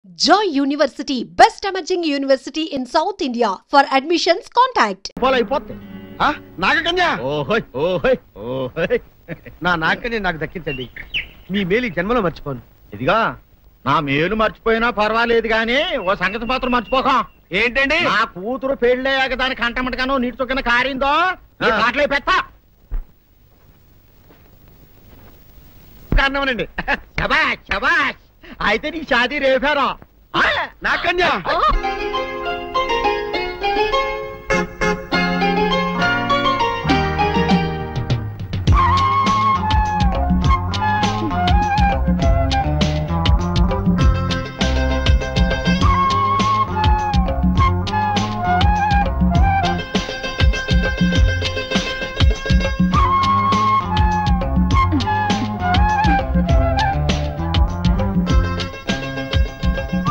Joy University, best emerging university in South India. For admissions, contact. నాగకన్యా నా నాగకన్య నాకు దక్కించండి. మీ మేలు జన్మలో మర్చిపోను. ఇదిగా నా మేలు మర్చిపోయినా పర్వాలేదు గానీ ఓ సంగతి మాత్రం మర్చిపోక. ఏంటండి? నా కూతురు పెళ్ళయ్యాక దానికి కంటమటగానో నీటి చొక్కన కారిందో కాట్లే పెట్ట కారణమనండి. శబాష్ శబాష్. అయితే నీ షాదీ రేపారా నాగకన్యా?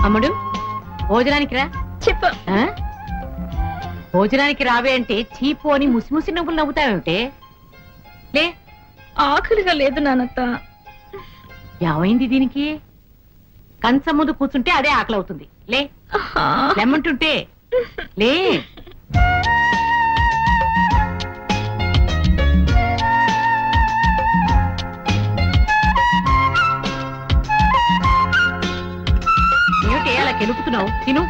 అమ్ముడు భోజనానికి రా. చెప్పు. భోజనానికి రావే అంటే చీపు అని ముసిముసి నవ్వులు నవ్వుతావేమిటే? లే, ఆకలిగా లేదు నానత్త. ఏమైంది దీనికి? కంచం ముందు కూర్చుంటే అదే ఆకలి అవుతుంది. లే, లెమ్మంటుంటే లే. ఏమిటి అలా కెలుపుతున్నావు? తిను.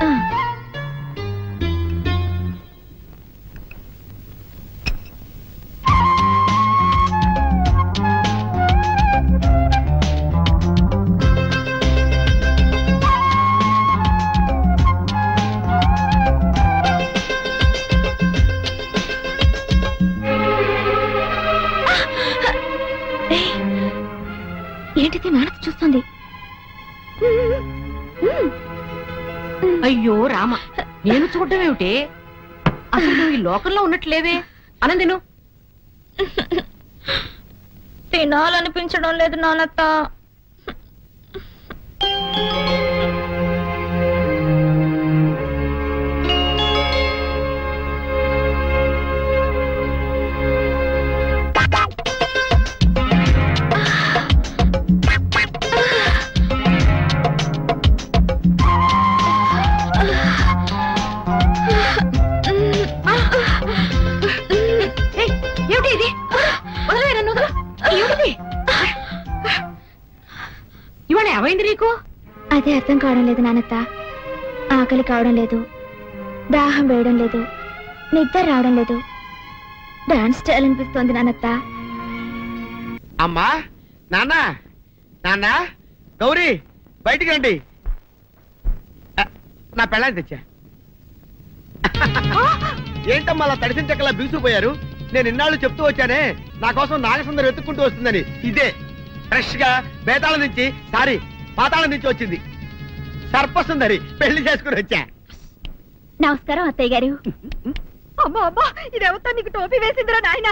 ఏంటిది? నాన్న చూస్తుంది. అయ్యో రామ, నేను చూడడం ఏమిటి? అసలు నువ్వు ఈ లోకంలో ఉన్నట్లేవే. అనంది నువ్వు తినాలనిపించడం లేదు నానత్త. ఇవాళ ఏమైంది నీకు? అదే అర్థం కావడం లేదు నానత్త. ఆకలి కావడం లేదు, దాహం వేయడం లేదు, నిద్ర రావడం లేదు. డాన్స్ చేయాలనిపిస్తోంది నానత్త. అమ్మా, నాన్న, నాన్న, గౌరీ బయటికి రండి. నా పెళ్ళాన్ని తెచ్చా. ఏంటమ్మా అలా తడిసిన చెక్కలా బిగుసిపోయారు? నేను ఇన్నాళ్ళు చెప్తూ వచ్చానే నా కోసం నాగసుందరం వెతుక్కుంటూ వస్తుందని. ఇదే ఫ్రెష్ గా బేతాళం నుంచి పాతాళం నుంచి వచ్చింది సర్పసుందరి. పెళ్లి చేసుకుని వచ్చా. నమస్కారం అత్తయ్య గారు. అమ్మా అమ్మా, ఇదేవతో నీకు టోపీ వేసిందిరా నాయన.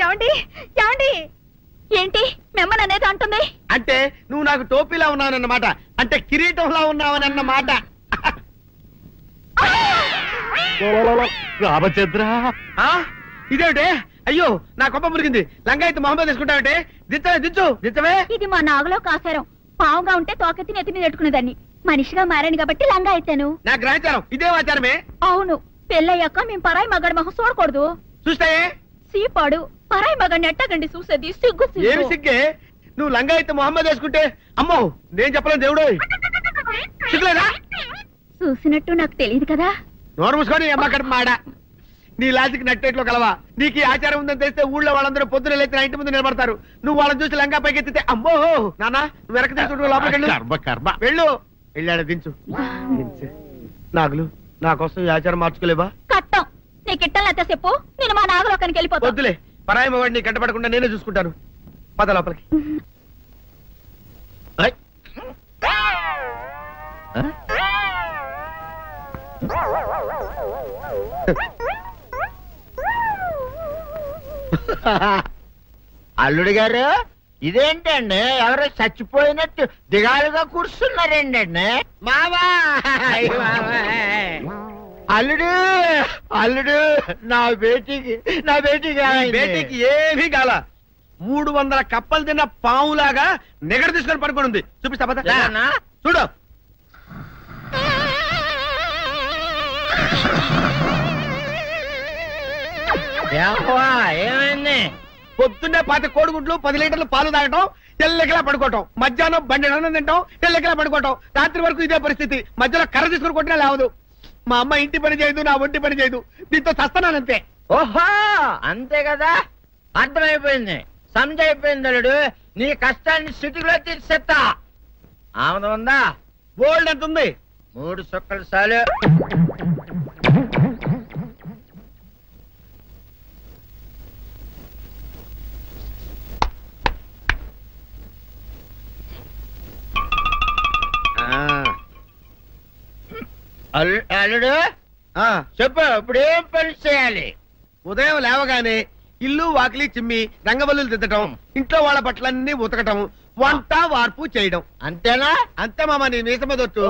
ఏమండి ఏమండి? ఏంటి మిమ్మల్ని అనేది అంటుంది? అంటే నువ్వు నాకు టోపీలా ఉన్నావనన్నమాట. అంటే కిరీటంలా ఉన్నావనన్నమాట. రామచంద్ర, ఇదేమిటే? అయ్యో, నా కొప్ప మురిగింది. లంగాయత్ మొహమ్మద్ తీసుకుంటావంటే? దించవే, దించవే. ఇది మా నాగులో కాసారం. పావుగా ఉంటే తోకెత్తి నెత్తిని నెట్టుకునేదాన్ని. మనిషిగా మారాను కాబట్టి లంగా అయితాను. నా గ్రహచారం ఇదే ఆచారమే. అవును, పెళ్ళయ్యాక మేము పరాయి మగాడి మొహం చూడకూడదు. చూస్తాయే సీపాడు పరాయి మగాడిని ఎట్టగండి చూసేది. సిగ్గు ఏమి సిగ్గే? నువ్వు లంగాయత్ మొహమ్మద్ వేసుకుంటే అమ్మో నేను చెప్పలేను దేవుడు. సిగ్గులేదా? చూసినట్టు నాకు తెలియదు కదా. నోరు మూసుకొని అమ్మ కడుపు మాడ. నీ లాజిక్ నట్టేట్లో కలవా? నీకు ఈ ఆచారం ఉందని తెలిస్తే ఊళ్ళో వాళ్ళందరూ పొద్దున లేచి నా ఇంటి ముందు నిలబడతారు. నువ్వు వాళ్ళని చూసి లంగా పైకి ఎత్తితే అమ్మో నాన్న నువ్వు వెనక తీసుకుంటూ లోపలికి వెళ్ళు. వెళ్ళాడు దించు. నాగులు, నా కోసం ఈ ఆచారం మార్చుకోలేవా? కట్టం నీకు ఇట్టలేత చెప్పు. నేను మా నాగలోకానికి వెళ్ళిపోతా. వద్దులే, పరాయి మవాడిని కంటపడకుండా నేనే చూసుకుంటాను. పద లోపలికి. అల్లుడు గారు, ఇదేంటండి ఎవరో చచ్చిపోయినట్టు దిగాలుగా కూర్చున్నారేంటండి? మావా అల్లుడు అల్లుడు, నా బేటీకి బేటీకి ఏమీ కాల. 300 కప్పలు తిన్న పావులాగా నిగడ తీసుకొని పడుకొని ఉంది. చూపిస్తా పద. చూడు ఏమైంది? పొద్దున్నే 10 కోడిగుడ్లు 10 లీటర్లు పాలు తాగటం, ఎల్లెకలా పడుకోవటం, మధ్యాహ్నం బండి అన్నం తింటాం, ఎల్లెకలా పడుకోవటం, రాత్రి వరకు ఇదే పరిస్థితి. మధ్యలో కర్ర తీసుకుని కొట్టినా లేవదు. మా అమ్మ ఇంటి పని చేయదు, నా ఒంటి పని చేయదు. దీంతో చస్తున్నానంతే. ఓహో అంతే కదా, అర్థమైపోయింది, సమజైపోయింది. అల్లుడు నీ కష్టాన్ని సిటీలో తీర్చేస్తా. ఆమె ఉందా? గోల్డ్ ఎంత ఉంది? 3 సుక్కలు చాలు. అల్లుడు చెప్పు, ఇప్పుడు ఏం పని చేయాలి? ఉదయం లేవగానే ఇల్లు వాకిలి చిమ్మి రంగవల్లులు దిద్దటం, ఇంట్లో వాళ్ళ బట్టలన్నీ ఉతకటం, వంట వార్పు చేయడం. అంతేనా? అంతే మామ, నీ మీసమదొట్టు.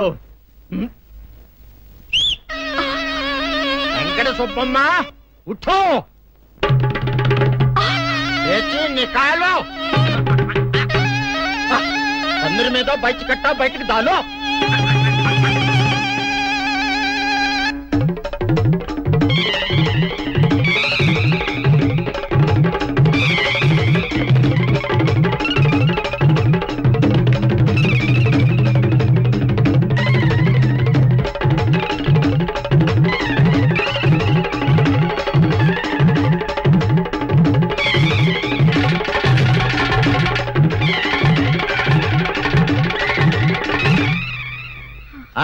వెంకట సుబ్బమ్మ ఉఠో, లేచి నీ కాలు అందరి మీద బయట కట్టా, బయటికి దాలో.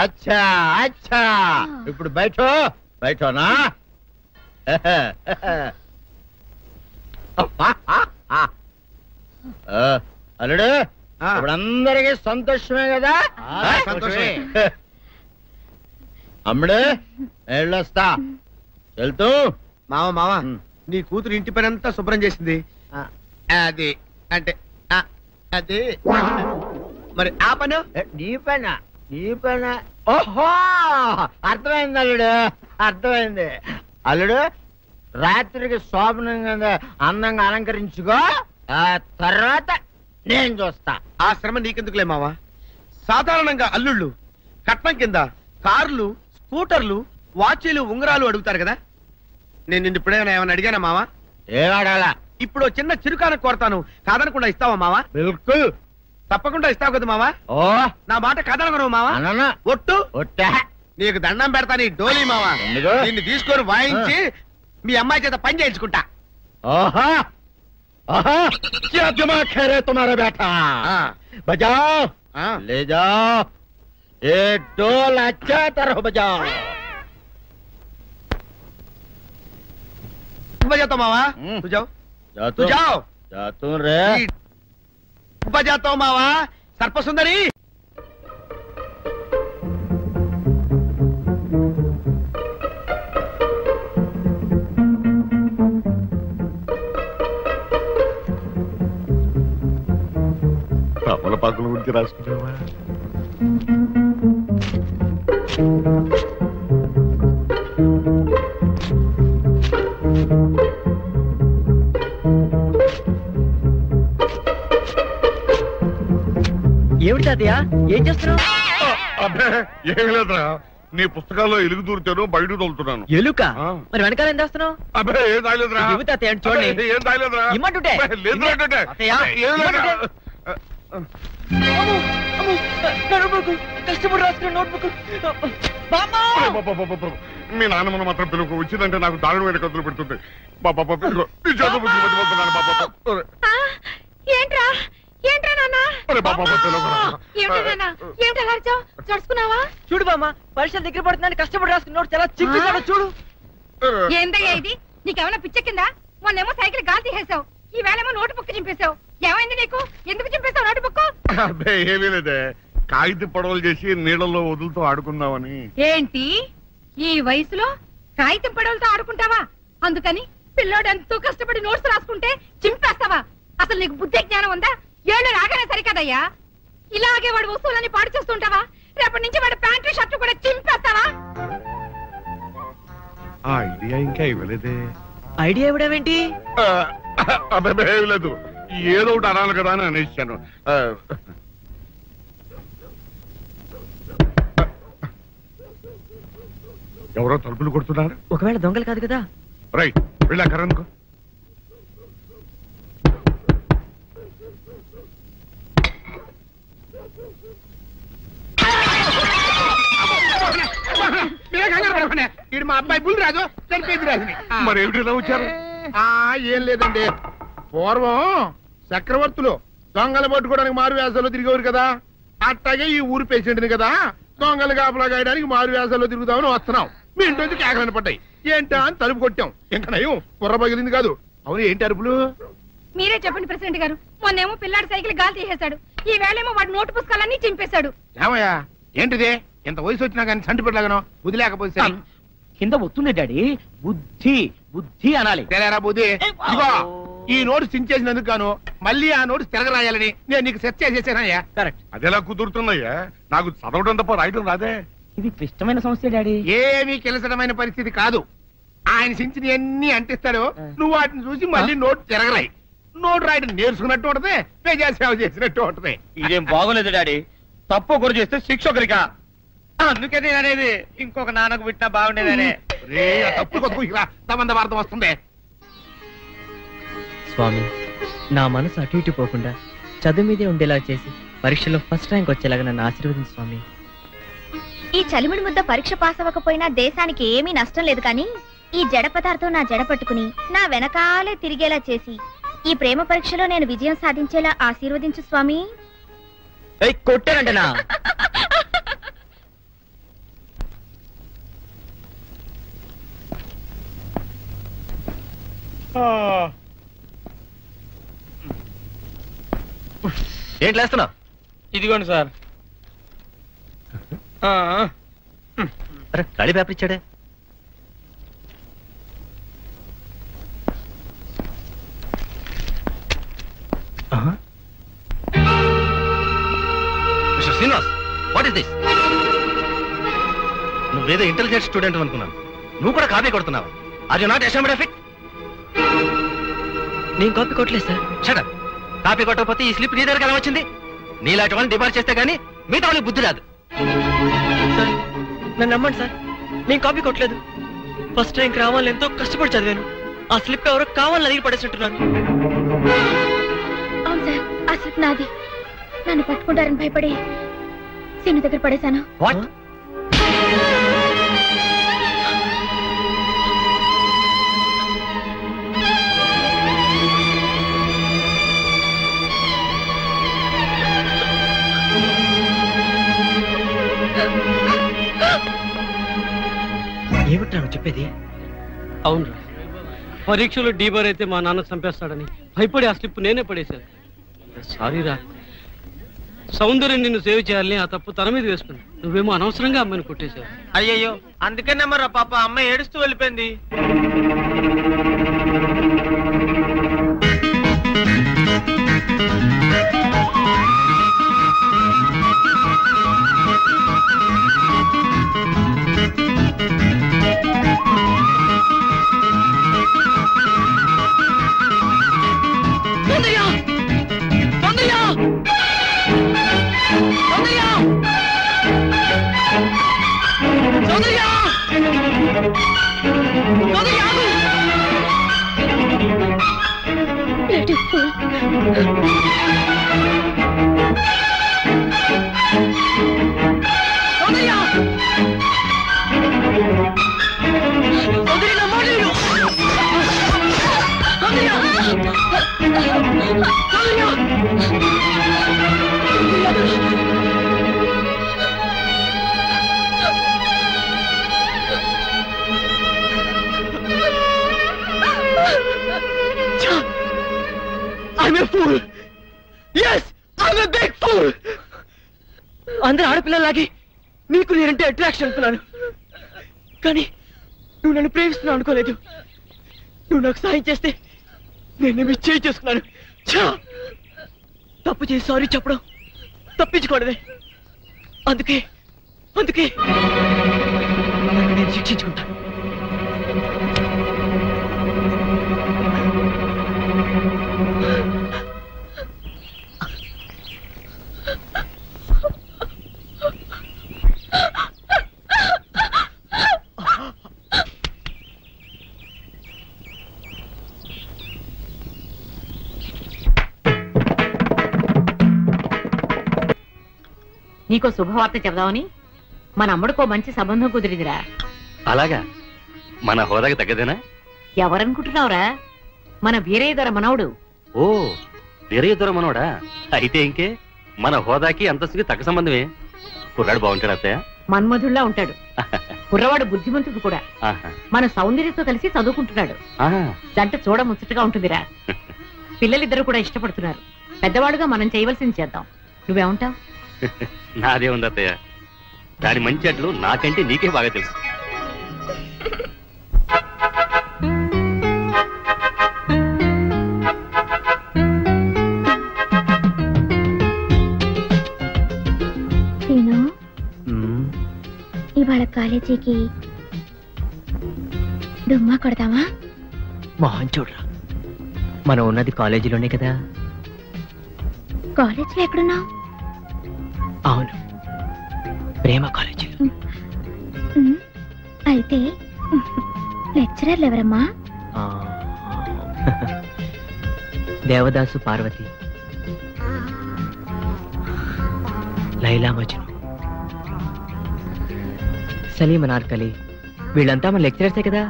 అచ్చా అచ్చా, ఇప్పుడు బయటనా? అల్లుడు ఇప్పుడు అందరికి సంతోషమే కదా? సంతోషమే. అమ్ముడు వెళ్ళొస్తా, వెళ్తూ. మామ నీ కూతురు ఇంటి పని అంతా శుభ్రం చేసింది. అది అంటే అది మరి ఆ పని నీ పైన. ఓహో అర్థమైంది అల్లుడు, అర్థమైంది. అల్లుడు రాత్రికి శోభనంగా అందంగా అలంకరించుకో, ఆ తర్వాత నేను చూస్తా. ఆ శ్రమ నీకెందుకులే మావా. సాధారణంగా అల్లుళ్ళు కట్నం కింద కార్లు, స్కూటర్లు, వాచీలు, ఉంగరాలు అడుగుతారు కదా. నేను నిన్ను ఇప్పుడేమైనా ఏమైనా అడిగానా మావా? ఏడాడాలా? ఇప్పుడు చిన్న చిరుకాన కోరతాను, కాదనకుండా ఇస్తావా మావా? బిల్కుల్ తప్పకుండా ఇస్తావు కదా మావా. ఓ నా మాట కాదనగను మావా. అననా ఒట్టు ఒట్టా. నీకు దండం పెడతా నీ డోలీ మావా. ఎందుకు? నిన్ను తీసుకొని వాయించి మీ అమ్మాయి చేత పని చేయించుకుంటా. ओहा ओहा क्या दिमाग है रे तुम्हारा बेटा। बजाओ ले जाओ एक डोल अच्छा तरह बजाओ। बजाता मावा तू जाओ तू जाओ जातू रे बजाता मावा सर्प सुंदरी। తమలపాకుల గురించి రాసుకున్నావా? ఏమిటి తాతయ్య ఏం చేస్తున్నావు? అబ్బే ఏం లేదురా, నీ పుస్తకాల్లో ఎలుగు దూరుతాను బయట తోలుతున్నాను. ఎలుక? మరి వెనకాల ఏం చేస్తున్నావు? అబ్బే ఏం తాగలేదురా. ఇవి తాతయ్య చూడండి. ఏం తాగలేదురా. ఇమ్మంటుంటే లేదురా. ఏం లేదురా. కష్టపడి రాసుకున్న నోట్బుక్ మీ నాన్నమ్మను మాత్రం పిలుపు వచ్చిందంటే నాకు దారుణమైన కథలు పెడుతుంది. ఏంట్రా ఏంట్రా నాన్న చడుచుకున్నావా? చూడు బామ్మ, పరీక్షలు దగ్గర పడుతుందని కష్టపడి రాసుకున్న నోట్స్ ఎలా చింపేశాడో చూడు. ఏందయ్యా ఇది? నీకేమైనా పిచ్చెక్కిందా? మొన్నేమో సైకిల్ గాలి తీసేసావు, ఈ వేళేమో నోటు బుక్ చింపేశావు. ఏమైంది నీకు? ఎందుకు చింపేశావు నోటు బుక్? అబ్బే ఏమీ లేదే, కాగితం పడవలు చేసి నీళ్ళల్లో వదులుతూ ఆడుకుందామని. ఏంటి ఈ వయసులో కాగితం పడవలతో ఆడుకుంటావా? అందుకని పిల్లోడు ఎంతో కష్టపడి నోట్స్ రాసుకుంటే చింపేస్తావా? అసలు నీకు బుద్ధి జ్ఞానం ఉందా? ఏళ్ళు రాగానే సరికదయ్యా. ఇలాగే వాడు వస్తువులని పాడు చేస్తుంటావా? రేపటి నుంచి వాడు ప్యాంటు షర్టు కూడా చింపేస్తావా? ఆ ఐడియా ఇంకా ఇవ్వలేదే. ఐడియా ఇవ్వడమేంటి? అబ్బాయి ఏమి లేదు, ఏదో ఒకటి అనాలి కదా అని అనేసాను. ఎవరో తలుపులు కొడుతున్నారు. ఒకవేళ దొంగలు కాదు కదా? రైట్ వెళ్ళా కరెందుకో. ఇది మా అబ్బాయి బుల్ రాజు చనిపోయింది రాజుని. మరి ఏమిటి ఇలా వచ్చారు? ఏం లేదండి, పూర్వం చక్రవర్తులు దొంగలు పట్టుకోవడానికి మారు వేసాల్లో తిరిగేవారు కదా, అట్టాగే ఈ ఊరు పేషెంట్ని కదా దొంగలు కాపలా గాయడానికి మారు వేసాల్లో తిరుగుదామని వస్తున్నాం. మీ ఇంటి నుంచి కేకలను పడ్డాయి. ఏంటా అని తలుపు కొట్టాం. ఇంకా నయం బుర్ర పగిలింది కాదు. అవును, ఏంటి అరుపులు? మీరే చెప్పండి ప్రెసిడెంట్ గారు. మొన్నేమో పిల్లాడి సైకిల్ గాలి తీసేశాడు, ఈ వేళేమో వాడి నోటు పుస్తకాలన్నీ చింపేశాడు. ఏమయ్యా ఏంటిది? ఎంత వయసు వచ్చినా కానీ సంటి పెట్టలాగనో వదిలేకపోతే సరే. కింద వస్తుంది డాడీ. బుద్ధి బుద్ధి అనాలి. తెలేరా బుద్ధి. ఇదిగో ఈ నోటు చించేసినందుకు గాను మళ్ళీ ఆ నోటు తిరగరాయాలని నేను నీకు సెట్ చేసేసానయ్యా. కరెక్ట్. అదెలా కుదురుతుందయ్యా? నాకు చదవడం తప్ప రాయడం రాదే. ఇది క్లిష్టమైన సమస్య డాడీ. ఏమీ కిలసడమైన పరిస్థితి కాదు. ఆయన చించిన ఎన్ని అంటిస్తాడో నువ్వు వాటిని చూసి మళ్ళీ నోటు తిరగరాయి. నోటు రాయడం నేర్చుకున్నట్టు ఉంటది, ప్రజా సేవ చేసినట్టు ఉంటది. ఇదేం బాగోలేదు డాడీ. తప్పు ఒకరు చేస్తే శిక్ష ఒకరికా. అందుకే నేను అనేది ఇంకొక నాన్నకు పెట్టినా బాగుండేదనే. రే ఆ తప్పు కొద్దుకురా సంబంధ వార్త వస్తుంది. స్వామి, నా మనసు అటు ఇటు పోకుండా చదువు మీదే ఉండేలా చేసి పరీక్షలో ఫస్ట్ ర్యాంక్ వచ్చేలాగా నన్ను ఆశీర్వదించు స్వామి. ఈ చలిమిడి ముద్ద పరీక్ష పాస్ అవ్వకపోయినా దేశానికి ఏమీ నష్టం లేదు, కానీ ఈ జడ పదార్థం నా జడ పట్టుకుని నా వెనకాలే తిరిగేలా చేసి ఈ ప్రేమ పరీక్షలో నేను విజయం సాధించేలా ఆశీర్వదించు స్వామి. కొట్టారంటనా? ఏంటి లేస్తున్నావు? ఇదిగోండి సార్. అరే ఖాళీ పేపర్ ఇచ్చాడే. Mister Srinivas, what is this? నువ్వేదో ఇంటెలిజెంట్ స్టూడెంట్ అనుకున్నాను. నువ్వు కూడా కాపీ కొడుతున్నావు. Are you not ashamed of it? నేను కాపీ కొట్టలేదు సార్. Shut up. కాపీ కొట్టకపోతే ఈ స్లిప్ నీ దగ్గరికి ఎలా వచ్చింది? నీలాంటి వాళ్ళని డిపార్ట్ చేస్తే గానీ మిగతా వాళ్ళకి బుద్ధి రాదు. సార్ నన్ను నమ్మండి సార్, నేను కాపీ కొట్టలేదు. ఫస్ట్ ర్యాంక్ రావాలని ఎంతో కష్టపడి చదివాను. ఆ స్లిప్ ఎవరో కావాలని అడిగి పడేసినట్టున్నాను. అవును సార్, ఆ స్లిప్ నాది. నన్ను పట్టుకుంటారని భయపడి సీను దగ్గర పడేశాను. వాట్? ఏమిట్రా నువ్వు చెప్పేది? అవునరా, పరీక్షలో డీబర్ అయితే మా నాన్న చంపేస్తాడని భయపడి ఆ స్లిప్ నేనే పడేశాను. సారీరా. సౌందర్యం నిన్ను సేవ్ చేయాలని ఆ తప్పు తన మీద వేసుకుంది. నువ్వేమో అనవసరంగా అమ్మాయిని కొట్టేశావు. అయ్యయ్యో, అందుకనే మరి పాప అమ్మాయి ఏడుస్తూ వెళ్ళిపోయింది. I'm a fool. Yes, I'm a big fool. అందరూ ఆడపిల్లలాగే నీకు నేనంటే అట్రాక్షన్ అనుకున్నాను, కానీ నువ్వు నన్ను ప్రేమిస్తున్నావు అనుకోలేదు. నువ్వు నాకు సాయం చేస్తే నేను మిస్ చేసుకున్నాను. తప్పు చేసి సారీ చెప్పడం తప్పించుకోవడమే. అందుకే నేను శిక్షించుకుంటాను. నీకో శుభవార్త చెబుదామని మన అమ్మడికో మంచి సంబంధం కుదిరిందిరా. అలాగా? మన హోదాకి తగ్గదేనా? ఎవరనుకుంటున్నావురా? మన వీరయ్య మనవడు. ఓ, వీరయ్య మనవడా? అయితే ఇంకే మన హోదాకి అంతస్తుకి తగ్గ సంబంధమే. కుర్రాడు బాగుంటాడు అత్తయ్య? మన్మధుల్లా ఉంటాడు. కుర్రవాడు బుద్ధిమంతుడు కూడా. మన సౌందర్యతో కలిసి చదువుకుంటున్నాడు. జంట చూడ ముచ్చటగా ఉంటుందిరా. పిల్లలిద్దరు కూడా ఇష్టపడుతున్నారు. పెద్దవాడుగా మనం చేయవలసింది చేద్దాం. నువ్వేమంటావు? నాదే ఉంది అత్తయ్య. దాని మంచి అట్లు నాకంటే నీకే బాగా తెలుసు. ఇవాళ కాలేజీకి డుమ్మా కొడతామా? మోహన్ చూడరా, మనం ఉన్నది కాలేజీలోనే కదా. కాలేజీలో ఎక్కడున్నావు? అవును, ప్రేమ కాలేజీలో. అయితే లెక్చరర్లు ఎవరమ్మా? దేవదాసు, పార్వతి, లైలా మజ్ను, సలీం అనార్కలి, వీళ్ళంతా మన లెక్చరర్సే కదా.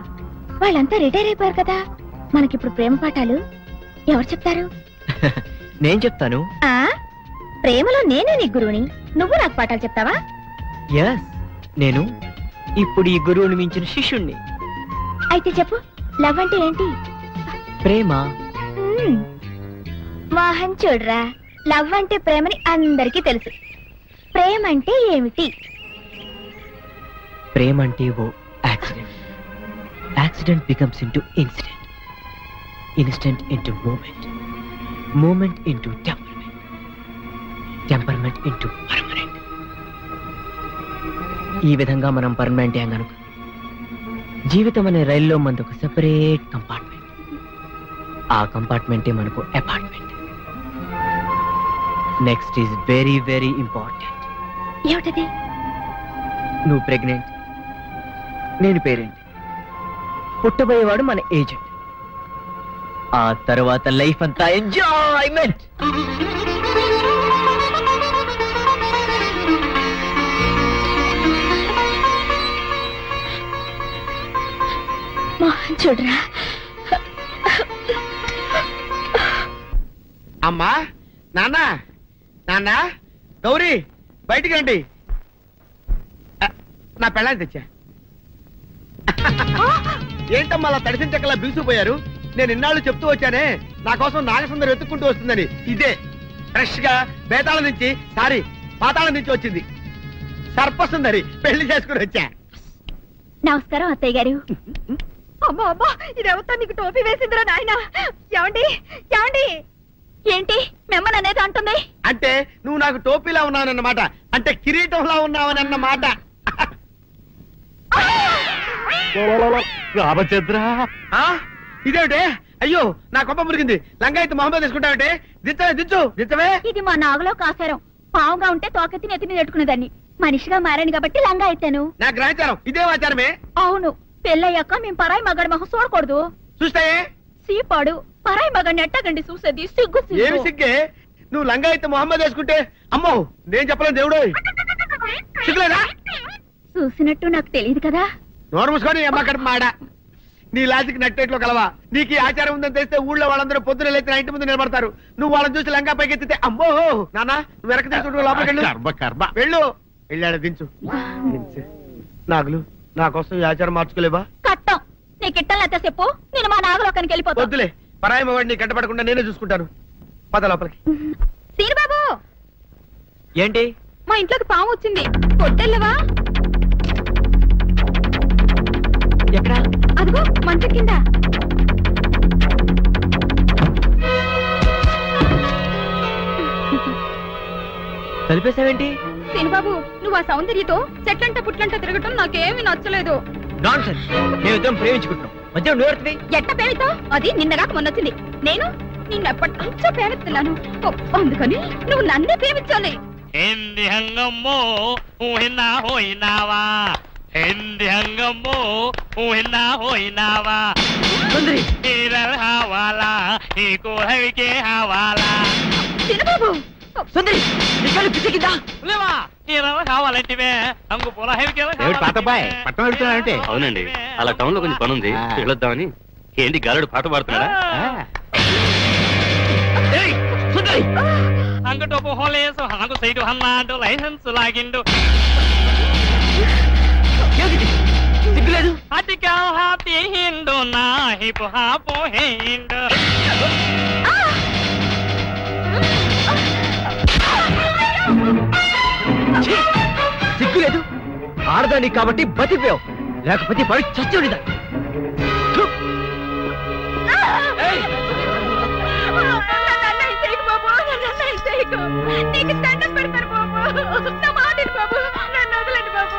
వాళ్ళంతా రిటైర్ అయిపోయారు కదా. మనకిప్పుడు ప్రేమ పాఠాలు ఎవరు చెప్తారు? నేను చెప్తాను. ప్రేమలో నేనే నీ గురువుని, నువ్వు నాకు పాఠాలు చెప్తావా? ఎస్, నేను ఇప్పుడు ఈ గురువుని మించిన శిష్యుణ్ణి. అయితే చెప్పు, లవ్ అంటే ఏంటి? ప్రేమ. మోహన్ చూడరా, లవ్ అంటే ప్రేమని అందరికీ తెలుసు. ప్రేమ అంటే ఏమిటి? ప్రేమ అంటే ఓ accident. Accident becomes into incident, incident into moment, moment into temperament, temperament into permanent. ఈ విధంగా మనం పర్మనెంట్ యాంగ్ అనుకో. జీవితం అనే రైల్లో మనకు ఒక సెపరేట్ కంపార్ట్మెంట్. ఆ కంపార్ట్మెంటే మనకు apartment. Next is very very important. ఏమిటది? నువ్వు ప్రెగ్నెంట్, నేను పేరెంట్, పుట్టబోయేవాడు మన ఏజెంట్. ఆ తర్వాత లైఫ్ అంతా ఎంజాయ్మెంట్. మోహన్ చూడరా. అమ్మా, నాన్న, నాన్న, గౌరీ, బయటికి రండి. నా పెళ్ళాన్ని తెచ్చా. ఏంటమ్మా అలా తడిసిన చెక్కలా బిగుసిపోయారు? నేను ఇన్నాళ్ళు చెప్తూ వచ్చానే, నా కోసం నాగసుందరం వెతుక్కుంటూ వస్తుందని. ఇదే ఫ్రెష్ గా బేతాళం నుంచి, సారీ పాతాళం నుంచి వచ్చింది సర్పసుందరి. పెళ్లి చేసుకుని వచ్చా. నమస్కారం అత్తయ్య గారు. అమ్మా అమ్మా, ఇదేవతా నీకు టోపీ వేసిందిరా నాయన. ఏమండి ఏమండి? ఏంటి మిమ్మల్ని అనేది అంటుంది? అంటే నువ్వు నాకు టోపీలా ఉన్నావనన్నమాట, అంటే కిరీటంలా ఉన్నావని అన్నమాట. రామచంద్ర, ఇదేమిటే? అయ్యో, నా కొప్ప మురిగింది. లంగా అయితే మొహమ్మద్ తీసుకుంటావంటే? దిచ్చవే, దిచ్చు, దిచ్చవే. ఇది మా నాగులో కాసారం. పావుగా ఉంటే తోకెత్తి నెత్తిని నెట్టుకునేదాన్ని. మనిషిగా మారాను కాబట్టి లంగా అయితాను. నా గ్రహచారం ఇదే ఆచారమే. అవును, పెళ్ళయ్యాక మేము పరాయి మగాడి మొహం చూడకూడదు. చూస్తాయే సీపాడు పరాయి మగాడిని ఎట్టగండి చూసేది. సిగ్గు ఏమి సిగ్గే? నువ్వు లంగా అయితే మొహమ్మద్ వేసుకుంటే అమ్మో నేను చెప్పలేను దేవుడు. సిగ్గులేదా? చూసినట్టు నాకు తెలియదు కదా. నోరు మూసుకొని అమ్మకడ మాడ. నీ లాజిక్ నట్టేట్లో కలవా? నీకు ఈ ఆచారం ఉందని తెలిస్తే ఊళ్ళో వాళ్ళందరూ పొద్దున లేచి ఇంటి ముందు నిలబడతారు. నువ్వు వాళ్ళని చూసి లంగా పైకి ఎత్తితే అమ్మో నాన్న నువ్వు వెనక తీసుకుంటూ లోపలికి వెళ్ళు. వెళ్ళాడు, దించు. నాగులు, నా కోసం ఈ ఆచారం మార్చుకోలేవా? కట్టం నీకు ఇట్టలేతే చెప్పు, నేను మా నాగలోకానికి వెళ్ళిపోతా. వద్దులే, పరాయి వాడిని కంటపడకుండా నేనే చూసుకుంటాను. పద లోపలికి. సీనిబాబు, ఏంటి? మా ఇంట్లోకి పాము వచ్చింది, కొట్టెళ్ళవా? ఎక్కడ? అదిగో మంచం కింద. కలిపేసావేంటి? సీనిబాబు, నువ్వు ఆ సౌందర్యతో చెట్లంట పుట్లంట తిరగటం నాకేమీ నచ్చలేదు. నాన్సెన్స్. మేమిద్దరం ప్రేమించుకుంటున్నాం, మధ్య నువ్వు ఎట్ట ప్రేమితో? అది నిన్నగాక మొన్నొచ్చింది. నేను నిన్నెప్పటి నుంచో ప్రేమిస్తున్నాను, అందుకని నువ్వు నన్నే ప్రేమించాలి. హింది హంగమ్మో ఊహినా హోయినావా, హింది హంగమ్మో ఊహినా హోయినావా, హవాలా ఈ కోహవికే హవాలా. చిన్నబాబు, సుందరి ఇక్కడ పిచ్చికిందా కావాలంటే పాతబాయ్ పట్టణం వెళ్తున్నాడంటే? అవునండి, అలా టౌన్ లో కొంచెం పని ఉంది, వెళ్ళొద్దామని. ఏంటి గాలుడు పాట పాడుతున్నాడా? అంగటో పోలేసు హాగు సైడు అన్నాడు, లైసెన్స్ లాగిండు. సిగ్గులేదు. అటికా హాతి హిండు నా హిపు హాపు హిండు. సిగ్గులేదు. ఆడదాని కాబట్టి బతిపోయావు, లేకపోతే పడి చచ్చేదా. నీకు దండం పెడతారు బాబు, నా మాటిని బాబు, నన్ను వదలండి బాబు.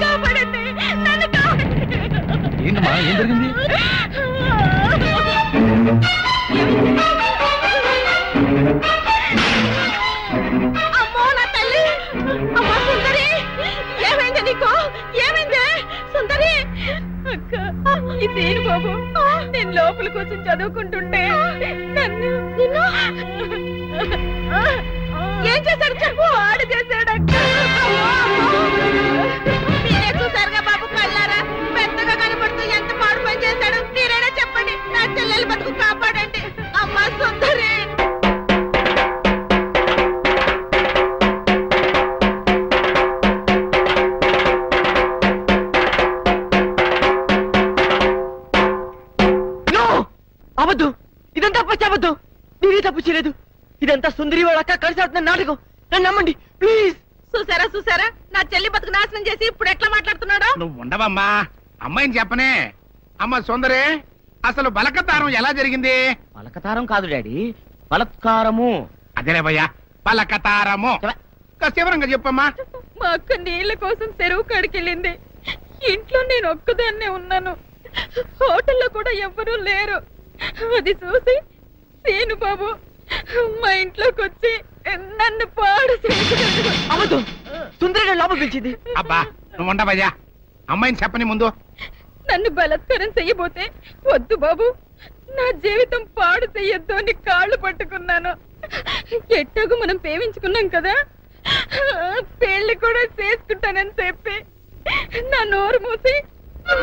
కాపాడండి, నన్ను కాపాడండి. ఏంటమ్మా, ఏం జరిగింది? అమ్మో నా తల్లి, అమ్మా సుందరి, ఏమైంది నీకు? ఏమైంది సుందరి? అక్క, ఇదేను బాబు, నేను లోపల కూర్చొని చదువుకుంటుంటే నన్ను ఏం చేశాడు చెప్పు. ఆడు చేశాడు అక్క. మీరే చూసారుగా బాబు కళ్ళారా, పెద్దగా కనపడుతూ ఎంత పాడు పని చేశాడు. మీరైనా చెప్పండి, నా చెల్లెలు బతుకు కాపాడండి. అమ్మా సుందరి. అవద్దు, ఇదంతా పచ్చవద్దు. నేనే తప్పు చేయలేదు. ఇదంతా సుందరి వాళ్ళ అక్క కలిసి ఆడుతున్న నాటకం. నన్ను నమ్మండి ప్లీజ్. చూసారా చూసారా, నా చెల్లి బతుకు నాశనం చేసి ఇప్పుడు ఎట్లా మాట్లాడుతున్నాడు. నువ్వు ఉండవమ్మా, అమ్మాయిని చెప్పనే. అమ్మ సుందరే, అసలు బలకతారం ఎలా జరిగింది? పలకతారం కాదు డాడీ, బలత్కారము. అదేలే భయ్యా, బలకతారము. వివరంగా చెప్పమ్మా. మా అక్క నీళ్ళ కోసం చెరువు కాడికెళ్ళింది. ఇంట్లో నేను ఒక్కదాన్నే ఉన్నాను. హోటల్లో కూడా ఎవ్వరూ లేరు. అది చూసి సీను బాబు మా ఇంట్లోకి వచ్చి నన్ను పాడు అవద్దు, సుందరిగా లోపల పిలిచింది. అబ్బా నువ్వు ఉండవయ్యా, అమ్మాయిని చెప్పని ముందు. నన్ను బలత్కారం చెయ్యబోతే వద్దు బాబు, నా జీవితం పాడు చెయ్యొద్దు అని కాళ్ళు పట్టుకున్నాను. ఎట్టాగు మనం ప్రేమించుకున్నాం కదా, పెళ్లి కూడా చేసుకుంటానని చెప్పి నా నోరు మూసి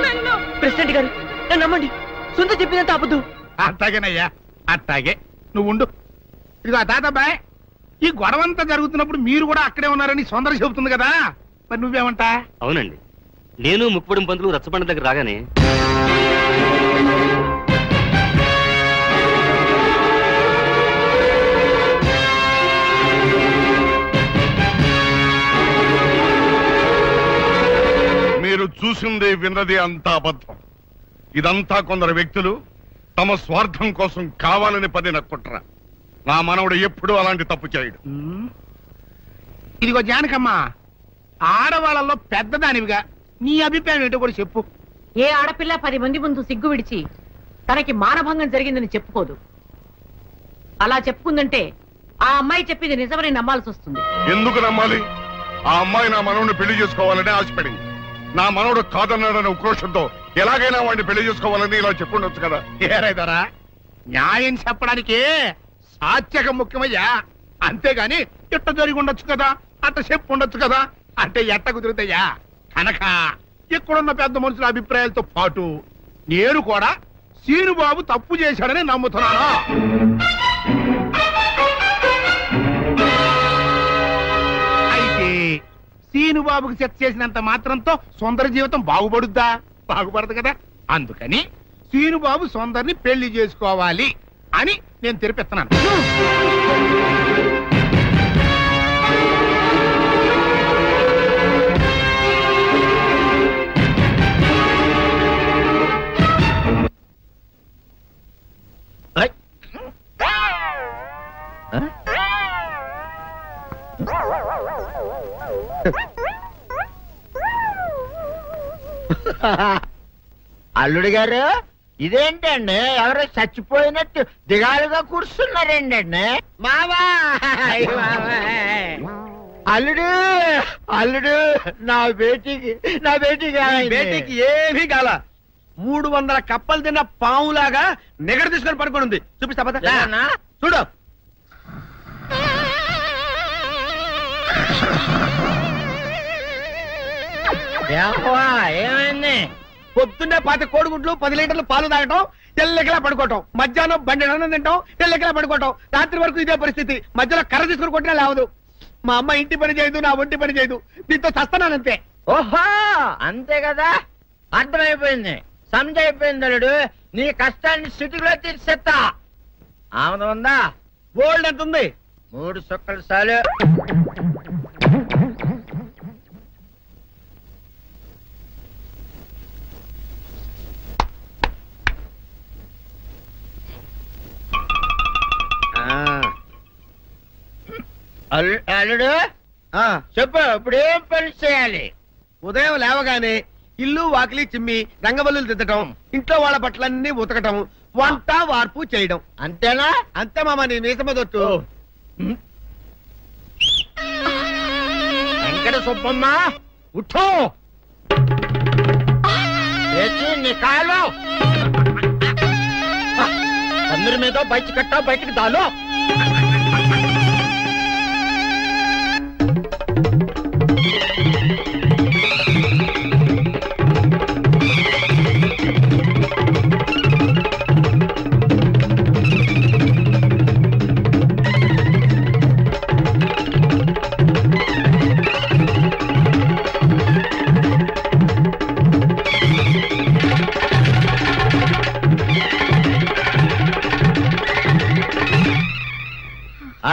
నన్ను. ప్రెసిడెంట్ గారు నన్ను నమ్మండి, సుందరి చెప్పిందంత అబద్ధం. అట్టాగేనయ్యా, అట్టాగే. నువ్వు ఉండు. ఇదిగో తాతబ్బాయ్, ఈ గొడవంతా జరుగుతున్నప్పుడు మీరు కూడా అక్కడే ఉన్నారని సుందర చెబుతుంది కదా, మరి నువ్వేమంటా? అవునండి, నేను ముక్కుపడిన పంతులు రచ్చబండ దగ్గర రాగానే మీరు చూసింది విన్నది అంతా అబద్ధం. ఇదంతా కొందరు వ్యక్తులు తమ స్వార్థం కోసం కావాలని పడిన కుట్ర. నా మనవడు ఎప్పుడూ అలాంటి తప్పు చేయడు. ఇదిగో జానకమ్మ, ఆడవాళ్ళలో పెద్దదానివిగా నీ అభిప్రాయం ఏంటో కూడా చెప్పు. ఏ ఆడపిల్ల 10 మంది ముందు సిగ్గు విడిచి తనకి మానభంగం జరిగిందని చెప్పుకోదు. అలా చెప్పుకుందంటే ఆ అమ్మాయి చెప్పింది నిజమని నమ్మాల్సి వస్తుంది. ఎందుకు నమ్మాలి? ఆ అమ్మాయి నా మనవడిని పెళ్లి చేసుకోవాలని ఆశపడింది. నా మనవడు కాదన్నాడని ఉక్రోషంతో ఎలాగైనా వాడిని పెళ్లి చేసుకోవాలని ఇలా చెప్పుండొచ్చు కదా. ఏరైదరా, న్యాయం చెప్పడానికి సాత్యకం ముఖ్యమయ్యా. అంతేగాని ఇట్ట జరిగి ఉండొచ్చు కదా, అట్ట చెప్పు ఉండొచ్చు కదా అంటే ఎట్ట కుదురుతాయా? కనుక ఇక్కడున్న పెద్ద మనుషుల అభిప్రాయాలతో పాటు నేను కూడా సీనుబాబు తప్పు చేశాడని నమ్ముతున్నాను. అయితే సీనుబాబుకి సెట్ చేసినంత మాత్రంతో సుందర జీవితం బాగుపడుద్దా? బాగుపడదు కదా. అందుకని సీనుబాబు సుందర్ని పెళ్లి చేసుకోవాలి అని నేను తెరిపిస్తున్నాను. అల్లుడు గారు, ఇదేంటండి ఎవరో చచ్చిపోయినట్టు దిగాలుగా కూర్చున్నారేంటండి? మావా అల్లుడు, అల్లుడు, నా బేటీకి బేటీకి ఏమీ కాల. 300 కప్పలు తిన్న పావులాగా నిగడ తీసుకొని పడుకొని ఉంది. చూపిస్తా పద. చూడు. ఏమైంది? పొద్దున్నే 5 కోడిగుడ్లు 10 లీటర్లు పాలు తాగటం, తెల్లకిలా పడుకోవటం, మధ్యాహ్నం బండి అన్నం తింటాం, తెల్లకిలా పడుకోవటం, రాత్రి వరకు ఇదే పరిస్థితి. మధ్యలో కర్ర తీసుకుని కొట్టినా లేవదు. మా అమ్మ ఇంటి పని చేయదు, నా ఒంటి పని చేయదు. దీంతో చస్తున్నానంతే. ఓహో అంతే కదా, అర్థమైపోయింది, సమజైపోయింది. అల్లుడు నీ కష్టాన్ని సిటీలో తీర్చేస్తా. ఆమె ఉందా? గోల్డ్ ఎంత ఉంది? 3 సుక్కలు చాలు. అల్లుడు చెప్పు, ఇప్పుడు ఏం పని చేయాలి? ఉదయం లేవగానే ఇల్లు వాకిలి చిమ్మి రంగవల్లులు దిద్దటం, ఇంట్లో వాళ్ళ బట్టలన్నీ ఉతకటం, వంట వార్పు చేయడం. అంతేనా? అంతే మామ, నీ మీసమదొట్టు. వెంకట సుబ్బమ్మ ఉఠో, నీ కాలు అందరి మీద బయట కట్టా, బయటికి దాలో.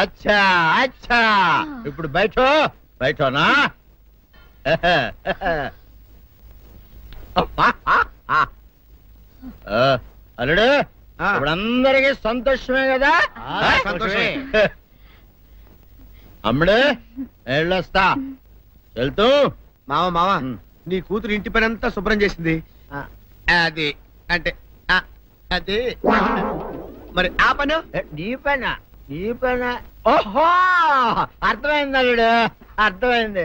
అచ్చా అచ్చా, ఇప్పుడు బయటనా? అల్లుడు ఇప్పుడు అందరికీ సంతోషమే కదా? సంతోషమే. అమ్ముడు వెళ్ళొస్తా. వెళ్తూ మామ నీ కూతురు ఇంటి పని అంతా శుభ్రం చేసింది. అది అంటే అది మరి ఆ పని నీ పైన. ఓహో అర్థమైంది అల్లుడు, అర్థమైంది.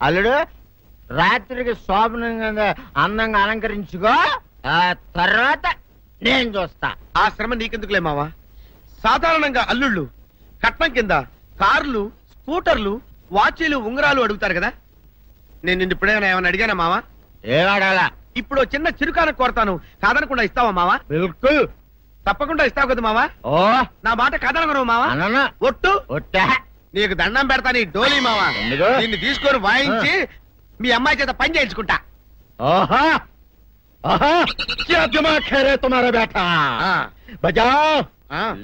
అల్లుడు రాత్రికి శోభనంగా అందంగా అలంకరించుకో, ఆ తర్వాత నేను చూస్తా. ఆ శ్రమ నీకెందుకులే మావా. సాధారణంగా అల్లుళ్ళు కట్నం కింద కార్లు, స్కూటర్లు, వాచీలు, ఉంగరాలు అడుగుతారు కదా. నేను నిన్ను ఇప్పుడేమైనా ఏమైనా అడిగానా మావా? ఏడాడాలా? ఇప్పుడు చిన్న చిరుకాన కోరతాను, కాదనకుండా ఇస్తావా మావా? బిల్కుల్ తప్పకుండా ఇస్తావు కదా మావా. ఓ నా మాట కాదనగను మావా. ఒట్టు ఒట్టా నీకు దండం పెడతా నీ డోలీ మావా. ఎందుకు? నిన్ను తీసుకొని వాయించి మీ అమ్మాయి చేత పని చేయించుకుంటా. ఓహా ఓహా, क्या दिमाग है रे तुम्हारा बेटा? बजाओ,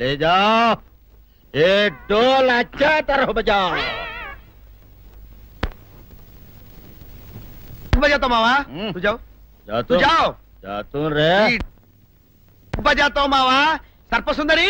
ले जाओ, एक ढोल अच्छा तरह बजाओ. बजाता मावा, तू जाओ. जातू तू जाओ. जातू रे. बजाता मावा. सर्पसुंदरी